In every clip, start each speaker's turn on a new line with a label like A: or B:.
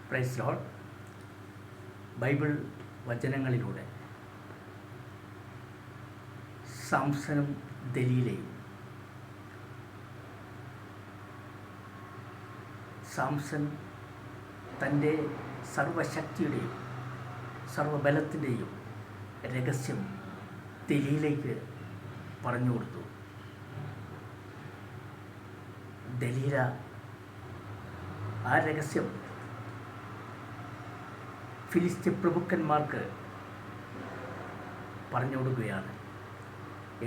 A: Price Lord. Bible വചനങ്ങളിലൂടെ സാംസനും ദലീലയും. സാംസൺ തൻ്റെ സർവശക്തിയുടെയും സർവബലത്തിൻ്റെയും രഹസ്യം ദലീലയ്ക്ക് പറഞ്ഞു കൊടുത്തു. ദലീല ആ രഹസ്യം ഫിലിസ്ത്യ പ്രഭുക്കന്മാർക്ക് പറഞ്ഞു കൊടുക്കുകയാണ്.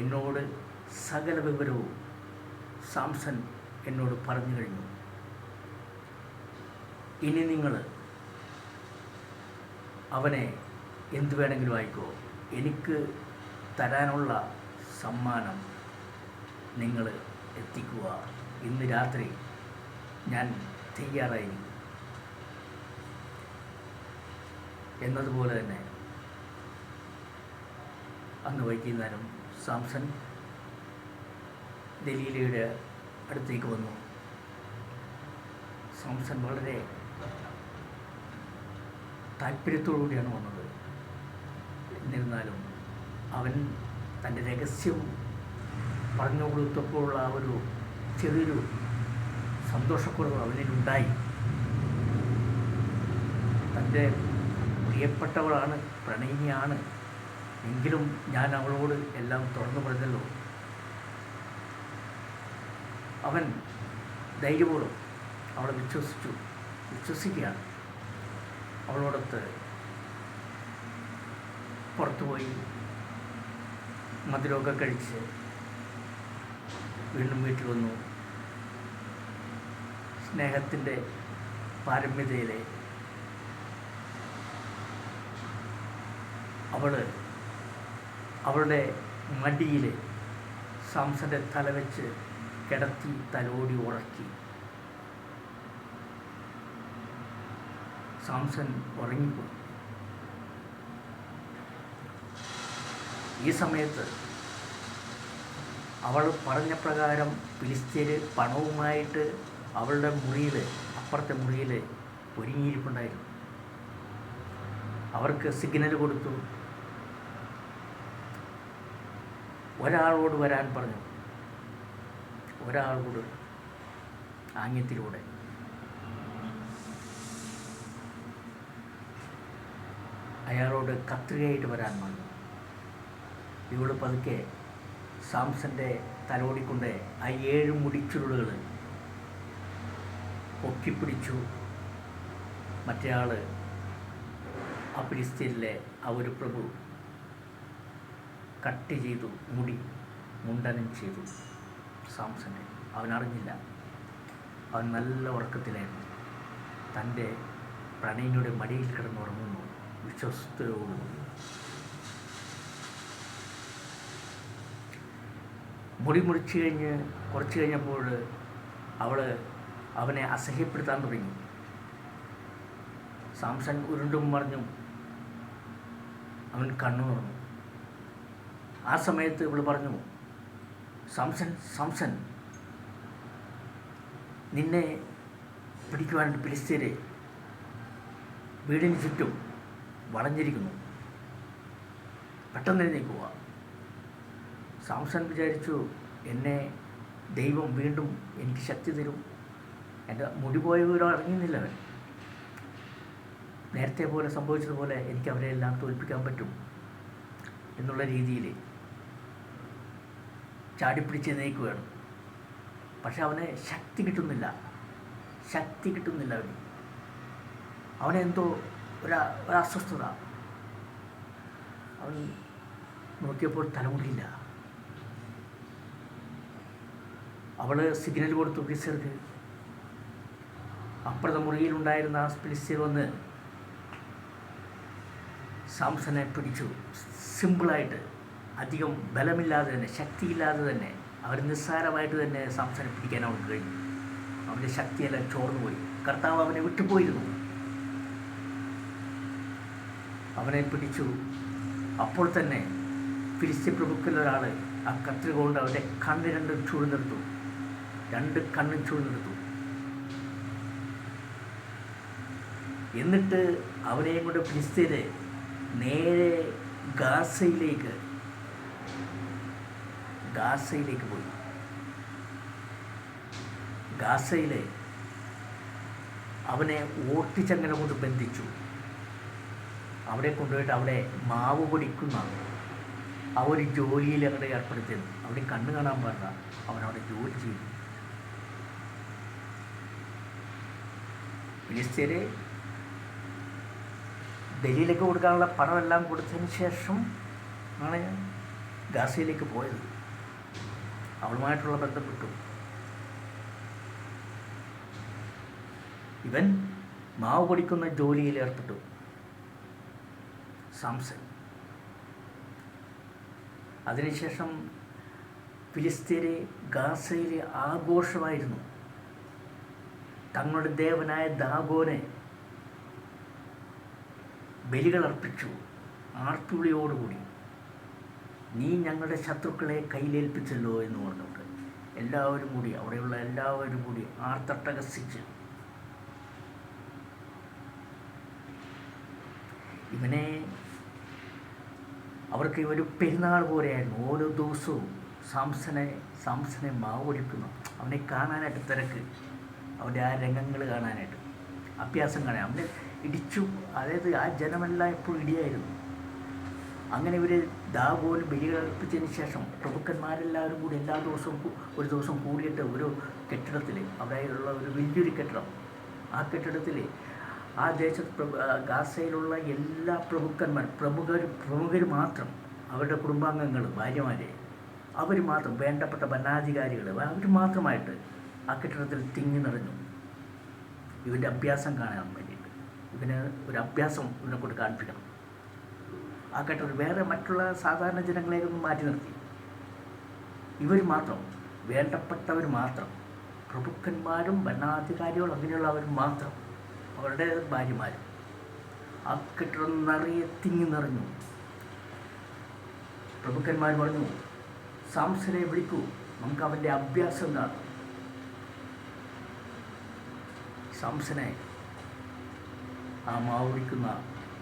A: എന്നോട് സകല വിവരവും സാംസൺ എന്നോട് പറഞ്ഞു കഴിഞ്ഞു. ഇനി നിങ്ങൾ അവനെ എന്തു വേണമെങ്കിലും ആയിക്കോ, എനിക്ക് തരാനുള്ള സമ്മാനം നിങ്ങൾ എത്തിക്കുക. ഇന്ന് രാത്രി ഞാൻ തയ്യാറായിരിക്കും എന്നതുപോലെ തന്നെ അന്ന് വൈകുന്നേരം സാംസൺ ദലീലയുടെ അടുത്തേക്ക് വന്നു. സാംസൺ വളരെ താല്പര്യത്തോടുകൂടിയാണ് വന്നത്. എന്നിരുന്നാലും അവൻ തൻ്റെ രഹസ്യം പറഞ്ഞു കൊടുത്തപ്പോഴുള്ള ആ ഒരു ചെറിയൊരു സന്തോഷക്കുറവ് അവനിലുണ്ടായി. തൻ്റെ പ്രിയപ്പെട്ടവളാണ്, പ്രണയിനിയാണ്, എങ്കിലും ഞാൻ അവളോട് എല്ലാം തുറന്നു പറഞ്ഞല്ലോ. അവൻ ധൈര്യപൂർവ്വം അവളെ വിശ്വസിക്കുകയാണ്. അവളോടൊത്ത് പുറത്തുപോയി മധുരമൊക്കെ കഴിച്ച് വീണ്ടും വീട്ടിൽ വന്നു. സ്നേഹത്തിൻ്റെ പാരമ്യതയിലെ അവളുടെ മടിയിൽ സാംസന്റെ തല വെച്ച് കിടത്തി തലോടി ഉറക്കി. സാംസൺ ഉറങ്ങിപ്പോയി. ഈ സമയത്ത് അവൾ പറഞ്ഞ പ്രകാരം ഫിലിസ്ത്യർ പണവുമായിട്ട് അവളുടെ മുറിയിൽ, അപ്പുറത്തെ മുറിയിൽ ഒരുങ്ങിയിരിപ്പുണ്ടായിരുന്നു. അവർക്ക് സിഗ്നൽ കൊടുത്തു. ഒരാളോട് വരാൻ പറഞ്ഞു. ഒരാളോട് ആംഗ്യത്തിലൂടെ അയാളോട് കത്രികയായിട്ട് വരാൻ പറഞ്ഞു. ഇവള് പതുക്കെ സാംസന്റെ തലോടിക്കൊണ്ട് ആ 7 മുടിച്ചുരുളുകൾ പൊക്കിപ്പിടിച്ചു. മറ്റേ ആൾ, ആ ഫിലിസ്ത്യരിലെ ആ ഒരു പ്രഭു, കട്ട് ചെയ്തു, മുണ്ടനം ചെയ്തു സാംസനെ. അവനറിഞ്ഞില്ല. അവൻ നല്ല ഉറക്കത്തിലായിരുന്നു. തൻ്റെ പ്രണയിനിയുടെ മടിയിൽ കിടന്നുറങ്ങുന്നു വിശ്വസ്തയോടുകൂടി. മുറിച്ച് കഴിഞ്ഞ് കുറച്ച് കഴിഞ്ഞപ്പോൾ അവനെ അസഹ്യപ്പെടുത്താൻ തുടങ്ങി. സാംസൺ ഉരുണ്ടും മറിഞ്ഞും അവൻ കണ്ണു തുറന്നു. ആ സമയത്ത് ഇവൾ പറഞ്ഞു, സാംസൺ, നിന്നെ പിടിക്കുവാനായിട്ട് ഫിലിസ്ത്യരെ വീടിന് ചുറ്റും വളഞ്ഞിരിക്കുന്നു, പെട്ടെന്ന് എഴുന്നേൽക്കുക. സാംസൺ വിചാരിച്ചു, എന്നെ ദൈവം വീണ്ടും എനിക്ക് ശക്തി തരും. എൻ്റെ മുടി പോയ വിവരം അറിയുന്നില്ല. അവൻ നേരത്തെ പോലെ സംഭവിച്ചതുപോലെ എനിക്ക് അവരെല്ലാം തോൽപ്പിക്കാൻ പറ്റും എന്നുള്ള രീതിയിൽ ചാടിപ്പിടിച്ച് നയിക്കുകയാണ്. പക്ഷെ അവന് ശക്തി കിട്ടുന്നില്ല. അവനെന്തോ ഒരസ്വസ്ഥത. അവൻ നോക്കിയപ്പോൾ തലമുടിയില്ല. അവൾ സിഗ്നൽ കൊടുത്തു ഫിലിസ്ത്യർക്ക്. അപ്പുറത്തെ മുറിയിലുണ്ടായിരുന്ന ആ ഫിലിസ്ത്യർ വന്ന് സാംസനെ പിടിച്ചു. സിമ്പിളായിട്ട്, അധികം ബലമില്ലാതെ തന്നെ, ശക്തിയില്ലാതെ തന്നെ, അവർ നിസ്സാരമായിട്ട് തന്നെ സാംസനെ പിടിക്കാൻ അവർക്ക് കഴിഞ്ഞു. അവൻ്റെ ശക്തിയെല്ലാം ചോർന്നുപോയി. കർത്താവ് അവനെ വിട്ടുപോയിരുന്നു. അവനെ പിടിച്ചു. അപ്പോൾ തന്നെ ഫിലിസ്ത്യ പ്രഭുക്കളിലൊരാൾ ആ കത്രിക കൊണ്ട് അവൻ്റെ കണ്ണ് രണ്ടും ചൂഴ്ന്നെടുത്തു. 2 കണ്ണും ചൂഴ്ന്നെടുത്തു. എന്നിട്ട് അവരെയും കൊണ്ട് ഫിലിസ്തീനെ നേരെ ഗാസയിലേക്ക് പോയി. ഗാസയിലെ അവനെ ഓട്ടിച്ചങ്ങനെ കൊണ്ട് ബന്ധിച്ചു. അവിടെ കൊണ്ടുപോയിട്ട് അവിടെ മാവ് പൊടിക്കുന്ന ആ ഒരു ജോലിയിൽ അങ്ങോട്ട് ഏർപ്പെടുത്തിയത്. അവിടെ കണ്ണ് കാണാൻ പാടില്ല, അവനവിടെ ജോലി ചെയ്തു. ഫിലിസ്തീനെ ഡൽഹിയിലേക്ക് കൊടുക്കാനുള്ള പണമെല്ലാം കൊടുത്തതിന് ശേഷം ആണ് ഗാസയിലേക്ക് പോയത്. അവളുമായിട്ടുള്ള ബന്ധപ്പെട്ടു. ഇവൻ മാവ് പൊടിക്കുന്ന ജോലിയിൽ ഏർപ്പെട്ടു. സാംസൺ അതിനുശേഷം ഫിലിസ്തീനെ ഗാസയിലെ ആഘോഷമായിരുന്നു. തങ്ങളുടെ ദേവനായ ദാഗോനെ ബലികൾ അർപ്പിച്ചു ആർത്തുളിയോടുകൂടി. നീ ഞങ്ങളുടെ ശത്രുക്കളെ കയ്യിലേൽപ്പിച്ചല്ലോ എന്ന് പറഞ്ഞുകൊണ്ട് എല്ലാവരും കൂടി, അവിടെയുള്ള എല്ലാവരും കൂടി ആർത്തട്ടഹസിച്ച് ഇവനെ, അവർക്ക് ഒരു പെരുന്നാൾ പോലെയായിരുന്നു. ഓരോ ദിവസവും സാംസനെ മാവ് പൊടിക്കുന്നു. അവനെ കാണാനായിട്ട് തിരക്ക്, അവൻ്റെ ആ രംഗങ്ങൾ കാണാനായിട്ട്, അഭ്യാസം കാണാൻ. അവനെ ഇടിച്ചു, അതായത് ആ ജനമെല്ലാം എപ്പോഴും ഇടിയായിരുന്നു. അങ്ങനെ ഇവർ ദാഗോന് ബലികൾ അർപ്പിച്ചതിന് ശേഷം പ്രഭുക്കന്മാരെല്ലാവരും കൂടി എല്ലാ ദിവസവും ഒരു ദിവസം കൂടിയിട്ട് ഒരു കെട്ടിടത്തിൽ, അവിടെയുള്ള ഒരു വലിയൊരു കെട്ടിടം, ആ കെട്ടിടത്തിൽ ആ ദേശത്ത് ഗാസയിലുള്ള എല്ലാ പ്രമുഖർ മാത്രം, അവരുടെ കുടുംബാംഗങ്ങൾ, ഭാര്യമാരെ, അവർ മാത്രം, വേണ്ടപ്പെട്ട ഭരണാധികാരികൾ, അവർ മാത്രമായിട്ട് ആ കെട്ടിടത്തിൽ തിങ്ങി നിറഞ്ഞു. ഇവൻ്റെ അഭ്യാസം കാണാൻ വേണ്ടിയിട്ട്, ഇവന് ഒരു അഭ്യാസം ഇവനെ കൊണ്ട് കാണിപ്പിക്കണം. ആ കെട്ടിടത്തിൽ വേറെ മറ്റുള്ള സാധാരണ ജനങ്ങളെയൊന്നും മാറ്റി നിർത്തി. ഇവർ മാത്രം, വേണ്ടപ്പെട്ടവർ മാത്രം, പ്രഭുക്കന്മാരും ഭരണാധികാരികളും അങ്ങനെയുള്ളവർ മാത്രം, അവരുടെ ഭാര്യമാരും ആ കെട്ടിടം നിറയെ തിങ്ങി നിറഞ്ഞു. പ്രഭുക്കന്മാർ പറഞ്ഞു, സാംസനെ വിളിക്കൂ, നമുക്ക് അവൻ്റെ അഭ്യാസം കാണാം. സാംസനെ ആ മാവ് പിടിക്കുന്ന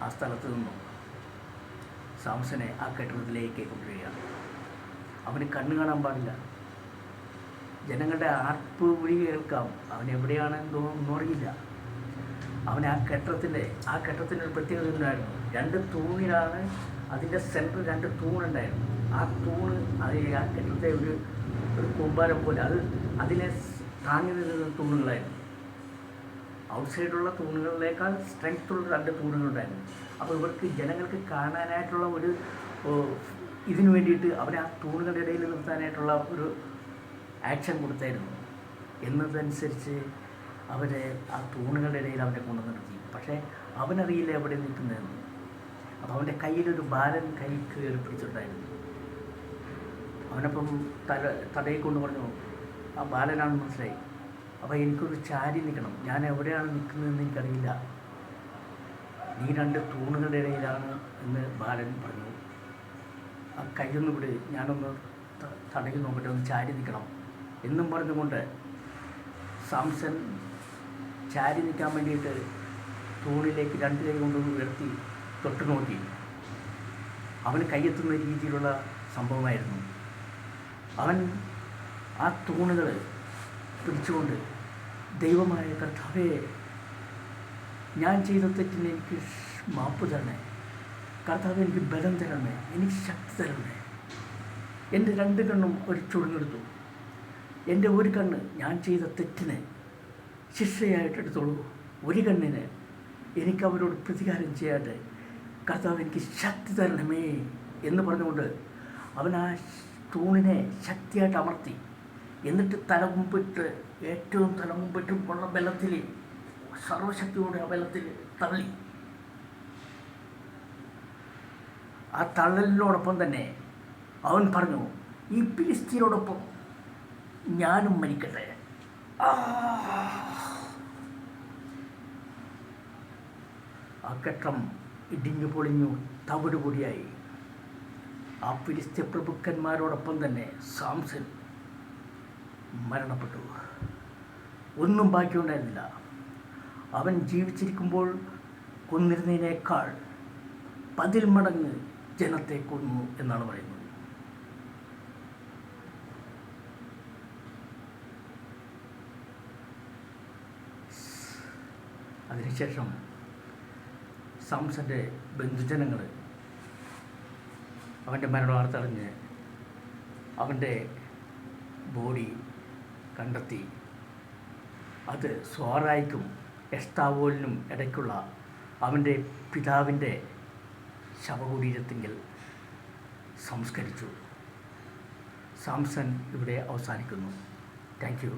A: ആ സ്ഥലത്ത് നിന്നും സാംസനെ ആ കെട്ടിടത്തിലേക്ക് കൊണ്ടുവരികയാണ്. അവന് കണ്ണ് കാണാൻ പാടില്ല, ജനങ്ങളുടെ ആർപ്പ് വിളി കേൾക്കാം, അവൻ എവിടെയാണെന്നൊന്നും അറിയില്ല. അവൻ ആ കെട്ടിടത്തിൻ്റെ ഒരു പ്രത്യേകത ഉണ്ടായിരുന്നു. 2 തൂണിലാണ്, അതിൻ്റെ സെൻറ്ററിൽ 2 തൂണുണ്ടായിരുന്നു. ആ തൂണ് അത് ആ കെട്ടിടത്തെ ഒരു കൂമ്പാരം പോലെ, അതിനെ താങ്ങി നിൽക്കുന്ന തൂണുകളായിരുന്നു. ഔട്ട്സൈഡുള്ള തൂണുകളിലേക്കാൾ സ്ട്രെങ്ത്തുള്ള 2 തൂണുകളുണ്ടായിരുന്നു. അപ്പോൾ ഇവർക്ക് ജനങ്ങൾക്ക് കാണാനായിട്ടുള്ള ഒരു ഇതിനു വേണ്ടിയിട്ട് അവരെ ആ തൂണുകളുടെ ഇടയിൽ നിർത്താനായിട്ടുള്ള ഒരു ആക്ഷൻ കൊടുത്തായിരുന്നു. എന്നതനുസരിച്ച് അവരെ ആ തൂണുകളുടെ ഇടയിൽ അവനെ കൊണ്ടു നിർത്തി. പക്ഷേ അവനറിയില്ല എവിടെ നിൽക്കുന്നതെന്ന്. അപ്പോൾ അവൻ്റെ കയ്യിലൊരു ബാലൻ കൈ കയറി പിടിച്ചിട്ടുണ്ടായിരുന്നു. അവനപ്പം തടയിൽ കൊണ്ട് പറഞ്ഞു, ആ ബാലനാണെന്ന് മനസ്സിലായി. അപ്പോൾ എനിക്കൊരു ചാരി നിൽക്കണം, ഞാൻ എവിടെയാണ് നിൽക്കുന്നതെന്ന് എനിക്കറിയില്ല, നീ 2 തൂണുകളുടെ ഇടയിലാണ് എന്ന് ബാലൻ പറഞ്ഞു. ആ കൈയൊന്ന് വിട്, ഞാനൊന്ന് തടയിൽ നോക്കട്ടെ, ഒന്ന് ചാരി നിൽക്കണം എന്നും പറഞ്ഞുകൊണ്ട് സാംസൺ ചാരി നിൽക്കാൻ വേണ്ടിയിട്ട് തൂണിലേക്ക് 2 കൈ കൊണ്ട് ഉയർത്തി തൊട്ട് നോക്കി. അവന് കയ്യെത്തുന്ന രീതിയിലുള്ള സംഭവമായിരുന്നു. അവൻ ആ തൂണുകൾ പിടിച്ചുകൊണ്ട്, ദൈവമായ കർത്താവേ, ഞാൻ ചെയ്ത തെറ്റിന് എനിക്ക് മാപ്പ് തരണേ, കർത്താവ് എനിക്ക് ബലം തരണമേ, എനിക്ക് ശക്തി തരണമേ. എൻ്റെ 2 കണ്ണും ഒരു ചുടുന്നെടുത്തു. എൻ്റെ ഒരു കണ്ണ് ഞാൻ ചെയ്ത തെറ്റിന് ശിക്ഷയായിട്ടെടുത്തോളൂ, ഒരു കണ്ണിന് എനിക്ക് അവരോട് പ്രതികാരം ചെയ്യാതെ കർത്താവ് എനിക്ക് ശക്തി തരണമേ എന്ന് പറഞ്ഞുകൊണ്ട് അവൻ ആ തൂണിനെ ശക്തിയായിട്ട് അമർത്തി. എന്നിട്ട് തലമുമ്പിട്ട്, ഏറ്റവും തലമുമ്പിട്ടും ഉള്ള ബലത്തിൽ, സർവശക്തിയോടെ ആ ബലത്തിൽ തള്ളി. ആ തള്ളലിനോടൊപ്പം തന്നെ അവൻ പറഞ്ഞു, ഈ ഫിലിസ്തീനോടൊപ്പം ഞാനും മരിക്കട്ടെ. ആ കെട്ടം ഇടിഞ്ഞു പൊളിഞ്ഞു തവിടുപൊടിയായി. ആ ഫിലിസ്ത്യ പ്രഭുക്കന്മാരോടൊപ്പം തന്നെ സാംസൺ മരണപ്പെട്ടു. ഒന്നും ബാക്കിയുണ്ടായിരുന്നില്ല. അവൻ ജീവിച്ചിരിക്കുമ്പോൾ കൊന്നിരുന്നതിനേക്കാൾ 10 മടങ്ങ് ജനത്തെ കൊന്നു എന്നാണ് പറയുന്നത്. അതിനുശേഷം സാംസന്റെ ബന്ധുജനങ്ങൾ അവൻ്റെ മരണവാർത്ത അറിഞ്ഞ് അവൻ്റെ ബോഡി കണ്ടെത്തി. അത് സ്വാറായിക്കും എസ്താവോലിനും ഇടയ്ക്കുള്ള അവൻ്റെ പിതാവിൻ്റെ ശവകുടീരത്തിങ്കിൽ സംസ്കരിച്ചു. സാംസൺ ഇവിടെ അവസാനിക്കുന്നു. Thank you.